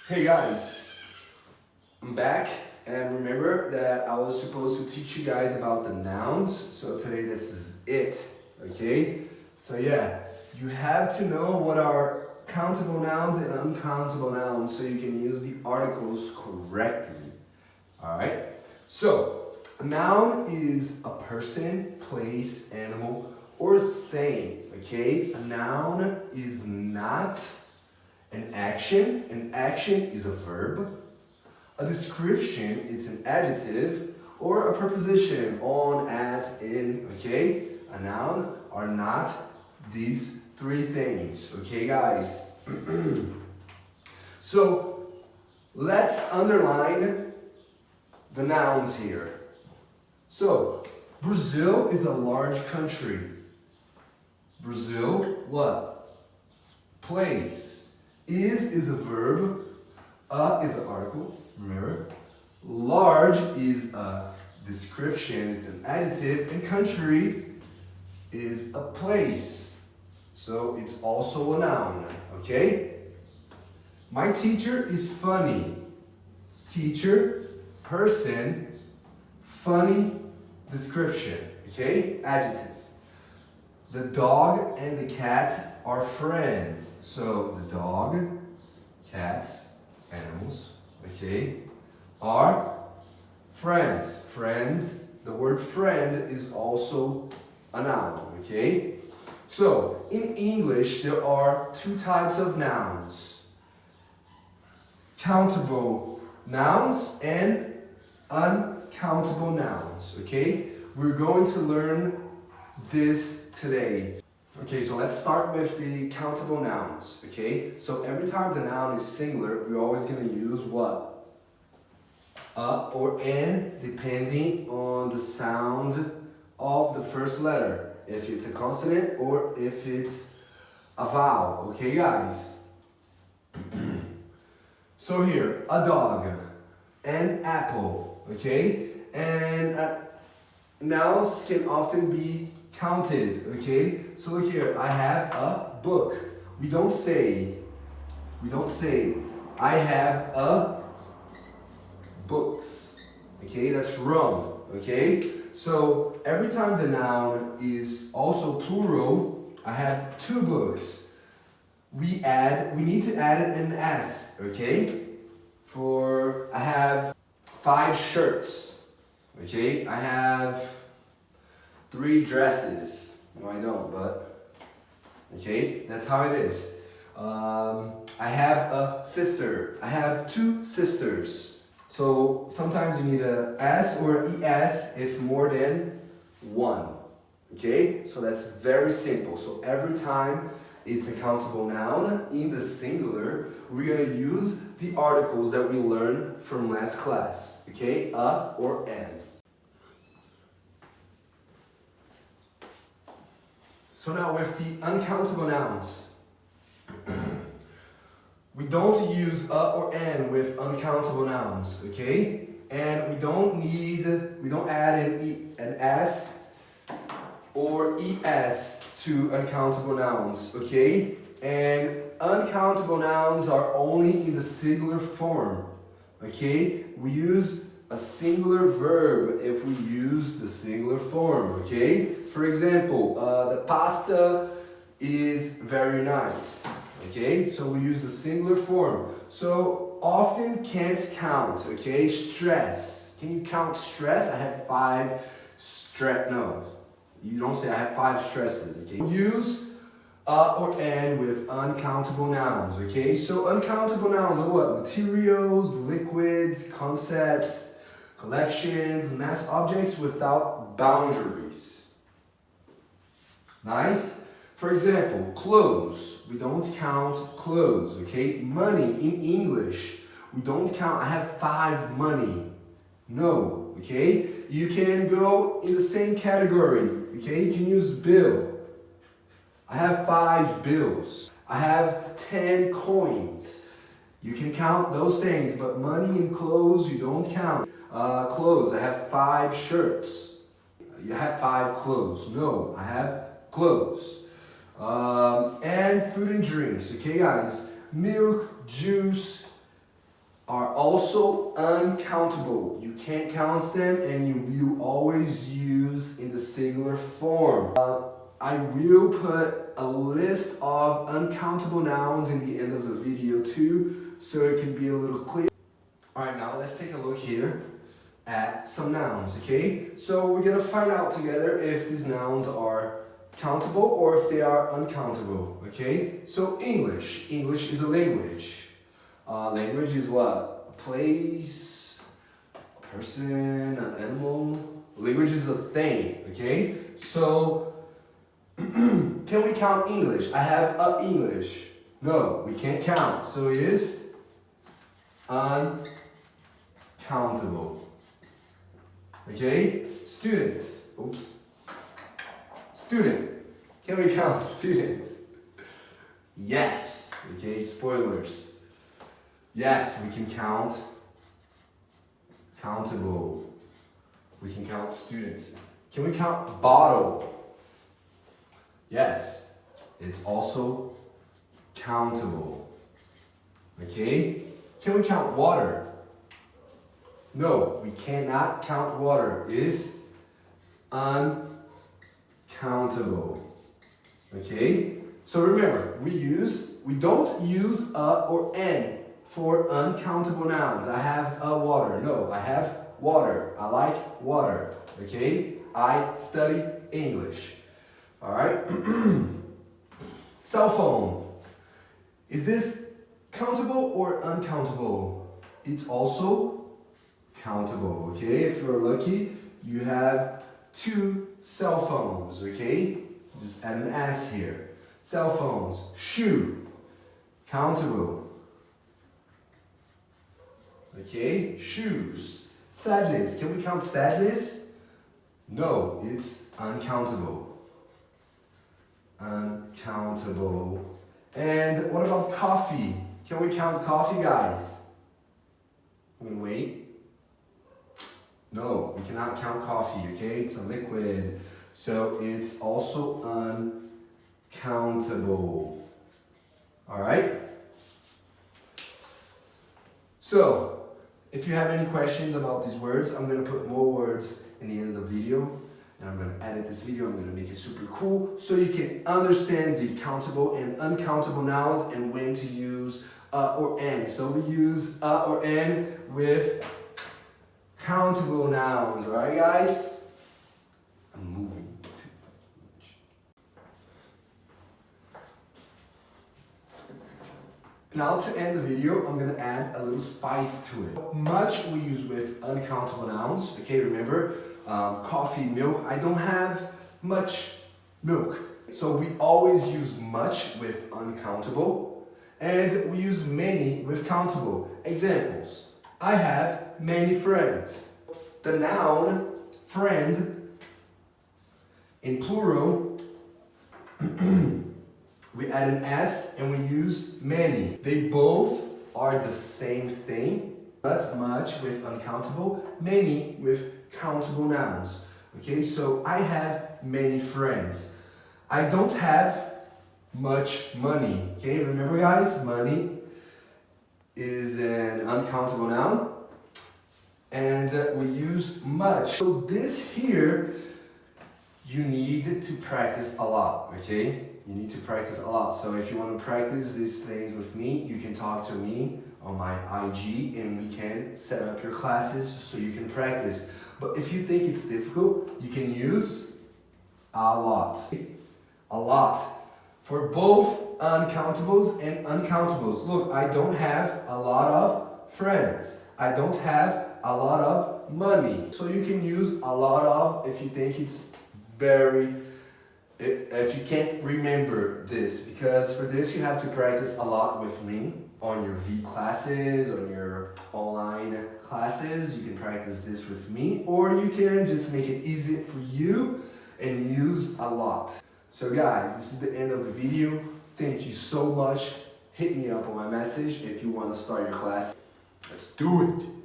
Hey guys, I'm back, and remember that I was supposed to teach you guys about the nouns, so today this is it, okay? So yeah, you have to know what are countable nouns and uncountable nouns so you can use the articles correctly, alright? So, a noun is a person, place, animal, or thing, okay? A noun is not an action is a verb. A description is an adjective or a preposition on, at, in, okay? A noun are not these three things, okay guys? So, let's underline the nouns here. So, Brazil is a large country. Brazil, what? Place. Is a verb, is an article, remember? Large is a description, it's an adjective, and country is a place. So it's also a noun, okay? My teacher is funny. Teacher, person, funny, description, okay? Adjective. The dog and the cat are friends. So the dog, cats, animals, okay, are friends. Friends, the word friend is also a noun, okay? So in English, there are two types of nouns. Countable nouns and uncountable nouns, okay? We're going to learn this today. Okay, so let's start with the countable nouns, okay? So every time the noun is singular, we're always going to use what? Or an, depending on the sound of the first letter. If it's a consonant or if it's a vowel, okay guys? So here, a dog, an apple, okay? And nouns can often be counted, okay? So look here, I have a book. We don't say, I have a books, okay? That's wrong, okay? So every time the noun is also plural, I have two books. We need to add an S, okay? I have 5 shirts, okay? I have 3 dresses. No, I don't, but okay, that's how it is. I have a sister. I have 2 sisters. So sometimes you need a S or ES if more than 1. Okay, so that's very simple. So every time it's a countable noun in the singular, we're gonna use the articles that we learned from last class. Okay, a or an. So now with the uncountable nouns, we don't use a or an with uncountable nouns, okay? And we don't add an S or ES to uncountable nouns, okay? And uncountable nouns are only in the singular form, okay? We use a singular verb if we use the singular form, okay? For example, the pasta is very nice, okay? So we use the singular form. So often can't count, okay? Stress. Can you count stress? I have 5 no. You don't say I have 5 stresses, okay? Use or an with uncountable nouns, okay? So uncountable nouns are what? Materials, liquids, concepts, collections, mass objects without boundaries. Nice? For example, clothes. We don't count clothes, okay? Money in English. We don't count, I have 5 money. No, okay? You can go in the same category, okay? You can use bill. I have 5 bills. I have 10 coins. You can count those things, but money and clothes you don't count. Clothes, I have 5 shirts. You have 5 clothes. No, I have clothes. And food and drinks, okay guys? Milk, juice, are also uncountable. You can't count them and you always use in the singular form. I will put a list of uncountable nouns in the end of the video too, so it can be a little clear. Alright, now let's take a look here at some nouns, okay? So we're gonna find out together if these nouns are countable or if they are uncountable, okay? So English is a language. Language is what? A place, a person, an animal. Language is a thing, okay? So, can we count English? I have a English. No, we can't count. So it is uncountable. Okay? Students. Oops. Student. Can we count students? Yes. Okay, spoilers. Yes, we can count countable. We can count students. Can we count bottle? Yes, it's also countable. Okay? Can we count water? No, we cannot count water. It's uncountable. Okay? So remember, we don't use a or an for uncountable nouns. I have a water. No, I have water. I like water. Okay? I study English. Alright? Cell phone. Is this countable or uncountable? It's also countable. Okay? If you're lucky, you have 2 cell phones. Okay? Just add an S here. Cell phones. Shoe. Countable. Okay, shoes. Sadness. Can we count sadness? No, it's uncountable. Uncountable. And what about coffee? Can we count coffee, guys? I'm gonna wait. No, we cannot count coffee, okay? It's a liquid. So it's also uncountable. Alright? So, if you have any questions about these words, I'm going to put more words in the end of the video. And I'm going to edit this video. I'm going to make it super cool so you can understand the countable and uncountable nouns and when to use or an. So we use or an with countable nouns. Alright, guys? I'm moving too much. Now to end the video, I'm going to add a little spice to it. Much we use with uncountable nouns. Okay, remember, coffee, milk. I don't have much milk. So we always use much with uncountable. And we use many with countable. Examples. I have many friends. The noun, friend, in plural, we add an S and we use many. They both are the same thing, but much with uncountable, many with countable nouns. Okay, so I have many friends. I don't have much money. Okay, remember guys, money is an uncountable noun. And we use much. So this here, you need to practice a lot, okay? You need to practice a lot. So if you want to practice these things with me, you can talk to me on my IG and we can set up your classes so you can practice. But if you think it's difficult, you can use a lot. A lot. For both uncountables and uncountables. Look, I don't have a lot of friends. I don't have a lot of money. So you can use a lot of if you think it's if you can't remember this, because for this you have to practice a lot with me on your V classes, on your online classes. You can practice this with me, or you can just make it easy for you and use a lot. So guys, this is the end of the video. Thank you so much. Hit me up on my message if you want to start your class. Let's do it.